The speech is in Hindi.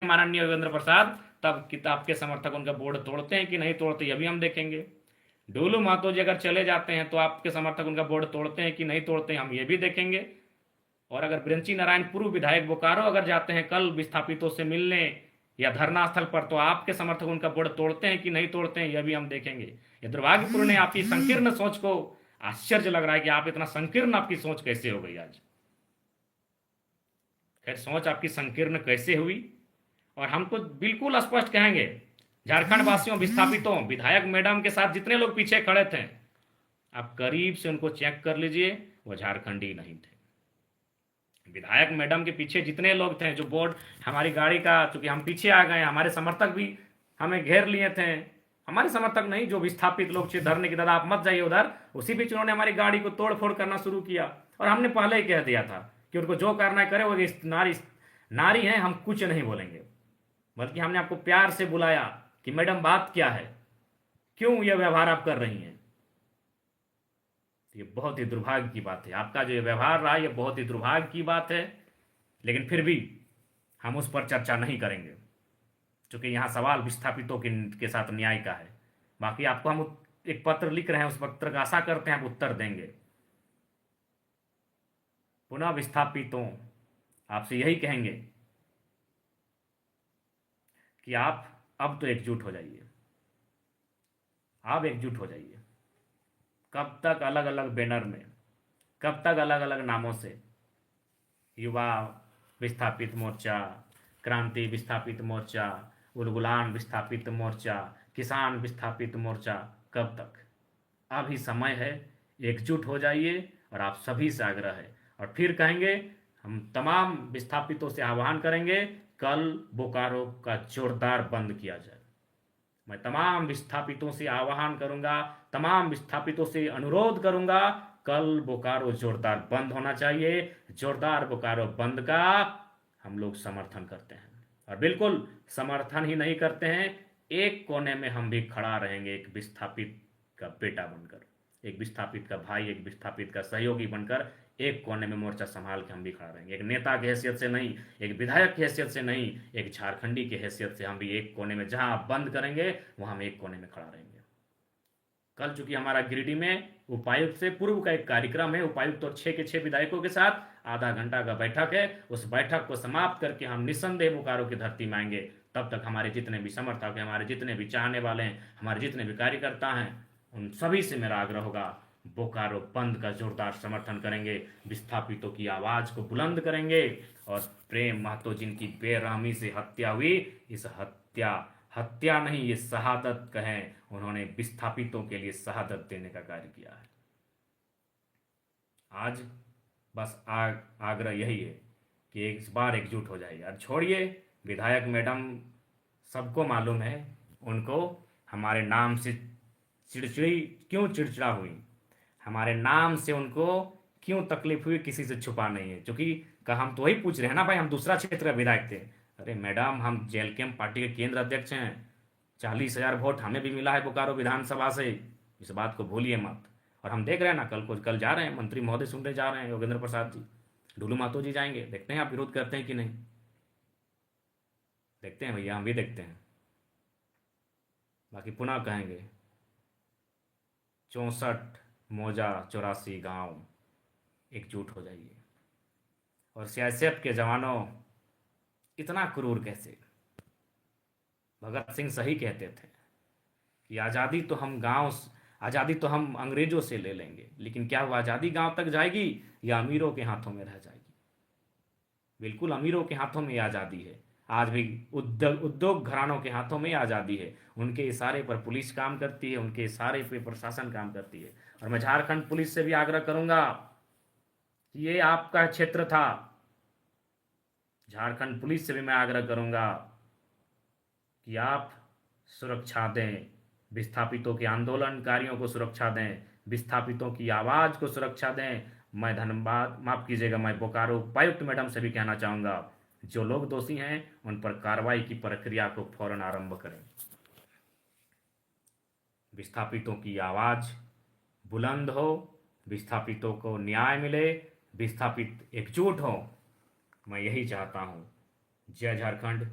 माननीय योगेंद्र प्रसाद, तब किताब के समर्थक उनका बोर्ड तोड़ते हैं कि नहीं तोड़ते, यह भी हम देखेंगे। डोलू महतो जी अगर चले जाते हैं तो आपके समर्थक उनका बोर्ड तोड़ते हैं कि नहीं तोड़ते हैं, हम ये भी देखेंगे। और अगर ब्रंची नारायण पूर्व विधायक बोकारो अगर जाते हैं कल विस्थापितों से मिलने या धरना स्थल पर, तो आपके समर्थक उनका बोर्ड तोड़ते हैं कि नहीं तोड़ते हैं, यह भी हम देखेंगे। यह दुर्भाग्यपूर्ण है, आपकी संकीर्ण सोच को आश्चर्य लग रहा है कि आप इतना संकीर्ण आपकी सोच कैसे हो गई आज। खैर, सोच आपकी संकीर्ण कैसे हुई, और हमको बिल्कुल स्पष्ट कहेंगे झारखंड वासियों, विस्थापितों, विधायक मैडम के साथ जितने लोग पीछे खड़े थे, आप करीब से उनको चेक कर लीजिए, वो झारखंडी नहीं थे। विधायक मैडम के पीछे जितने लोग थे, जो बोर्ड हमारी गाड़ी का, चूंकि हम पीछे आ गए, हमारे समर्थक भी हमें घेर लिए थे, हमारे समर्थक नहीं, जो विस्थापित लोग थे धरने की, दादा आप मत जाइए उधर, उसी बीच उन्होंने हमारी गाड़ी को तोड़ फोड़ करना शुरू किया। और हमने पहले ही कह दिया था कि उनको जो करना है करे, वो नारी नारी है, हम कुछ नहीं बोलेंगे। बल्कि हमने आपको प्यार से बुलाया कि मैडम बात क्या है, क्यों यह व्यवहार आप कर रही हैं। ये बहुत ही दुर्भाग्य की बात है, आपका जो व्यवहार रहा ये बहुत ही दुर्भाग्य की बात है। लेकिन फिर भी हम उस पर चर्चा नहीं करेंगे, क्योंकि यहाँ सवाल विस्थापितों के साथ न्याय का है। बाकी आपको हम एक पत्र लिख रहे हैं, उस पत्र का आशा करते हैं आप उत्तर देंगे। पुनः विस्थापितों, आपसे यही कहेंगे कि आप अब तो एकजुट हो जाइए, आप एकजुट हो जाइए। कब तक अलग अलग बैनर में, कब तक अलग अलग नामों से, युवा विस्थापित मोर्चा, क्रांति विस्थापित मोर्चा, उलगुलान विस्थापित मोर्चा, किसान विस्थापित मोर्चा, कब तक? अभी समय है, एकजुट हो जाइए। और आप सभी से आग्रह है, और फिर कहेंगे, हम तमाम विस्थापितों से आह्वान करेंगे, कल बोकारो का जोरदार बंद किया जाए। मैं तमाम विस्थापितों से आह्वान करूंगा, तमाम विस्थापितों से अनुरोध करूंगा, कल बोकारो जोरदार बंद होना चाहिए। जोरदार बोकारो बंद का हम लोग समर्थन करते हैं, और बिल्कुल समर्थन ही नहीं करते हैं, एक कोने में हम भी खड़ा रहेंगे, एक विस्थापित का बेटा बनकर, एक विस्थापित का भाई, एक विस्थापित का सहयोगी बनकर एक कोने में मोर्चा संभाल के हम भी खड़ा रहेंगे। एक नेता की हैसियत से नहीं, एक विधायक की हैसियत से नहीं, एक झारखंडी की हैसियत से हम भी एक कोने में, जहां आप बंद करेंगे वहां हम एक कोने में खड़ा रहेंगे। कल चूंकि हमारा गिरिडीह में उपायुक्त से पूर्व का एक कार्यक्रम है, उपायुक्त और 6 के 6 विधायकों के साथ आधा घंटा का बैठक है, उस बैठक को समाप्त करके हम निस्संदेह बोकारो की धरती में आएंगे। तब तक हमारे जितने भी समर्थक हैं, हमारे जितने भी चाहने वाले हैं, हमारे जितने भी कार्यकर्ता हैं, उन सभी से मेरा आग्रह होगा, बोकारो बंद का जोरदार समर्थन करेंगे, विस्थापितों की आवाज को बुलंद करेंगे। और प्रेम महतो जिनकी बेरहमी से हत्या हुई, इस हत्या नहीं, ये शहादत कहें, उन्होंने विस्थापितों के लिए शहादत देने का कार्य किया है। आज बस आग्रह यही है कि इस बार एकजुट हो जाइए। और छोड़िए विधायक मैडम, सबको मालूम है उनको हमारे नाम से चिड़चिड़ा हुई, हमारे नाम से उनको क्यों तकलीफ हुई, किसी से छुपा नहीं है। क्योंकि हम तो वही पूछ रहे हैं ना भाई, हम दूसरा क्षेत्र का विधायक थे। अरे मैडम, हम जेएलकेएम पार्टी के केंद्र अध्यक्ष हैं, 40,000 वोट हमें भी मिला है बोकारो विधानसभा से, इस बात को भूलिए मत। और हम देख रहे हैं ना, कल जा रहे हैं, मंत्री महोदय सुनने जा रहे हैं, योगेंद्र प्रसाद जी, डोलू महतो जी जाएंगे, देखते हैं आप विरोध करते हैं कि नहीं, देखते हैं भैया, हम भी देखते हैं। बाकी पुनः कहेंगे, 64 मौजा 84 गांव, एकजुट हो जाइए। और सीआईएसएफ के जवानों, इतना क्रूर कैसे? भगत सिंह सही कहते थे कि आज़ादी तो हम अंग्रेजों से ले लेंगे, लेकिन क्या वो आज़ादी गांव तक जाएगी या अमीरों के हाथों में रह जाएगी? बिल्कुल अमीरों के हाथों में आज़ादी है, आज भी उद्योग घरानों के हाथों में आज़ादी है। उनके इशारे पर पुलिस काम करती है, उनके इशारे पर प्रशासन काम करती है। और मैं झारखंड पुलिस से भी आग्रह करूंगा कि ये आपका क्षेत्र था, झारखंड पुलिस से भी मैं आग्रह करूंगा कि आप सुरक्षा दें, विस्थापितों के आंदोलनकारियों को सुरक्षा दें, विस्थापितों की आवाज़ को सुरक्षा दें। मैं धन्यवाद, माफ़ कीजिएगा, मैं बोकारो उपायुक्त मैडम से भी कहना चाहूँगा, जो लोग दोषी हैं उन पर कार्रवाई की प्रक्रिया को फौरन आरंभ करें। विस्थापितों की आवाज़ बुलंद हो, विस्थापितों को न्याय मिले, विस्थापित एकजुट हो, मैं यही चाहता हूँ। जय झारखंड।